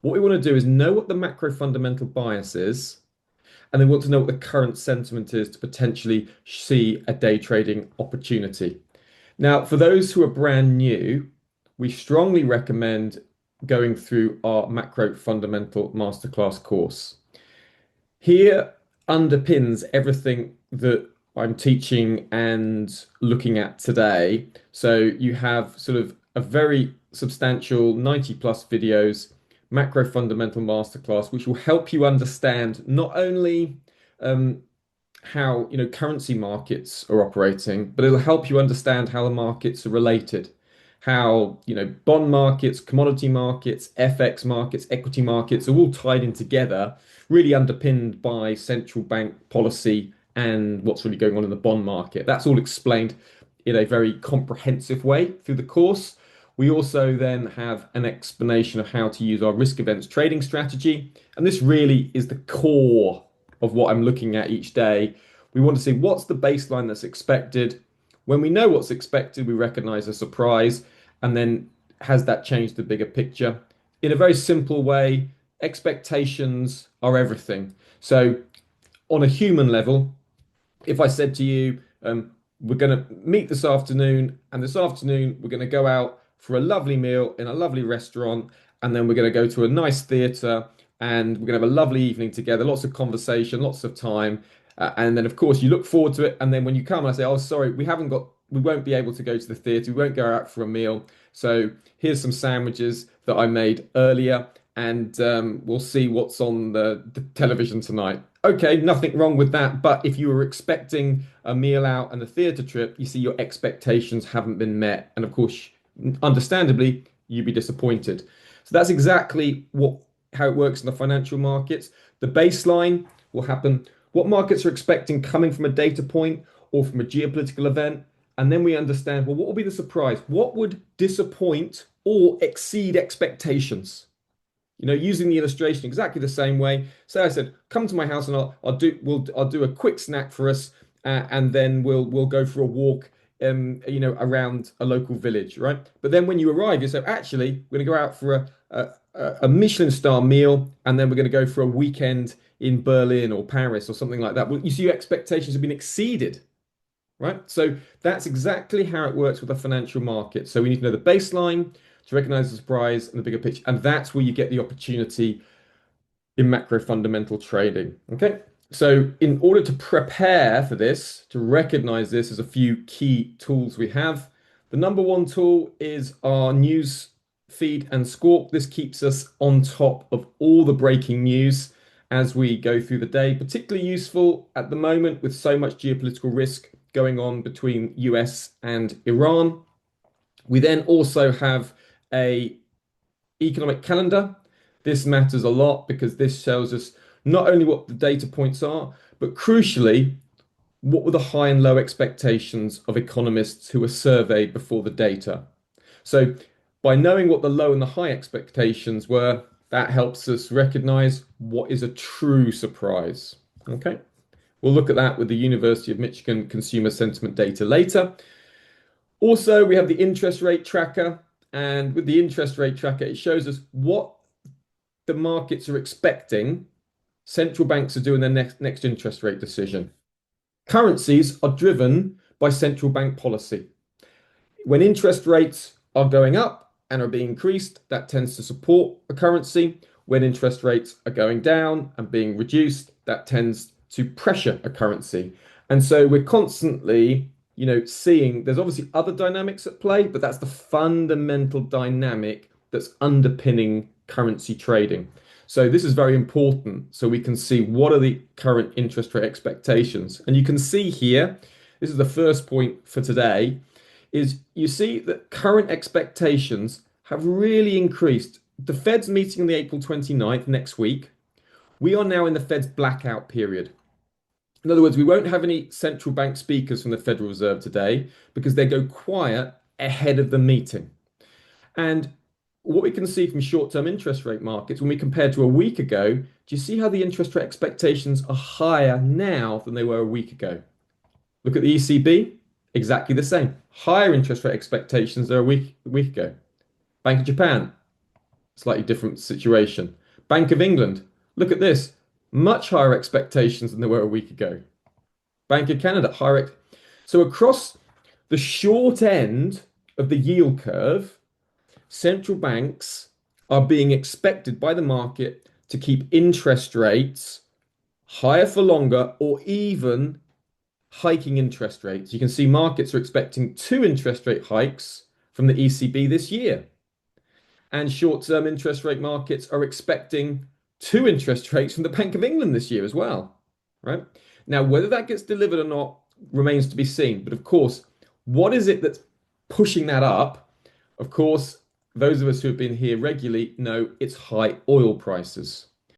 What we want to do is know what the macro fundamental bias is, and then want to know what the current sentiment is to potentially see a day trading opportunity. Now, for those who are brand new, we strongly recommend going through our macro fundamental masterclass course. Here underpins everything that I'm teaching and looking at today. So you have sort of a very substantial 90 plus videos, macro fundamental masterclass, which will help you understand not only um, how currency markets are operating, but it'll help you understand how the markets are related, how bond markets, commodity markets, FX markets, equity markets are all tied in together, really underpinned by central bank policy and what's really going on in the bond market. That's all explained in a very comprehensive way through the course. We also then have an explanation of how to use our risk events trading strategy. And this really is the core of what I'm looking at each day. We want to see what's the baseline that's expected. When we know what's expected, we recognize a surprise. And then has that changed the bigger picture? In a very simple way, expectations are everything. So, on a human level, if I said to you, we're going to meet this afternoon, and this afternoon we're going to go out for a lovely meal in a lovely restaurant, and then we're going to go to a nice theatre, and we're going to have a lovely evening together, lots of conversation, lots of time. And then, of course, you look forward to it. And then when you come, and I say, oh, sorry, we won't be able to go to the theatre. We won't go out for a meal. So here's some sandwiches that I made earlier, and we'll see what's on the television tonight. Okay, nothing wrong with that. But if you were expecting a meal out and a theatre trip, you see your expectations haven't been met. And of course, understandably, you'd be disappointed. So that's exactly how it works in the financial markets. The baseline will happen what markets are expecting coming from a data point or from a geopolitical event. And then we understand, well, what will be the surprise? What would disappoint or exceed expectations? Using the illustration exactly the same way. So I said, come to my house and I'll do a quick snack for us, and then we'll go for a walk, around a local village, right? But then when you arrive, you say, actually, we're going to go out for a Michelin star meal, and then we're going to go for a weekend in Berlin or Paris or something like that. Well, you see, your expectations have been exceeded, right? So that's exactly how it works with the financial market. So we need to know the baseline to recognize the surprise and the bigger picture. And that's where you get the opportunity in macro fundamental trading. Okay. So in order to prepare for this, to recognize this, there's a few key tools we have. The number one tool is our news feed and score. This keeps us on top of all the breaking news as we go through the day, particularly useful at the moment with so much geopolitical risk going on between US and Iran. We then also have a economic calendar. This matters a lot because this tells us not only what the data points are, but crucially, what were the high and low expectations of economists who were surveyed before the data. So by knowing what the low and the high expectations were, that helps us recognize what is a true surprise. Okay. We'll look at that with the University of Michigan consumer sentiment data later. Also, we have the interest rate tracker. And with the interest rate tracker, it shows us what the markets are expecting central banks are doing their next interest rate decision. Currencies are driven by central bank policy. When interest rates are going up and are being increased, that tends to support a currency. When interest rates are going down and being reduced, that tends to pressure a currency. And so we're constantly, seeing there's obviously other dynamics at play, but that's the fundamental dynamic that's underpinning currency trading. So this is very important so we can see what are the current interest rate expectations. And you can see here, this is the first point for today, is you see that current expectations have really increased. The Fed's meeting on the April 29th next week. We are now in the Fed's blackout period. In other words, we won't have any central bank speakers from the Federal Reserve today because they go quiet ahead of the meeting. And what we can see from short-term interest rate markets, when we compare to a week ago, do you see how the interest rate expectations are higher now than they were a week ago? Look at the ECB, exactly the same. Higher interest rate expectations than a week ago. Bank of Japan, slightly different situation. Bank of England, look at this, much higher expectations than there were a week ago. Bank of Canada, so across the short end of the yield curve, central banks are being expected by the market to keep interest rates higher for longer or even hiking interest rates. You can see markets are expecting two interest rate hikes from the ECB this year. And short-term interest rate markets are expecting two interest rates from the Bank of England this year as well, right? Now, whether that gets delivered or not remains to be seen. But of course, what is it that's pushing that up? Of course, those of us who have been here regularly know it's high oil prices.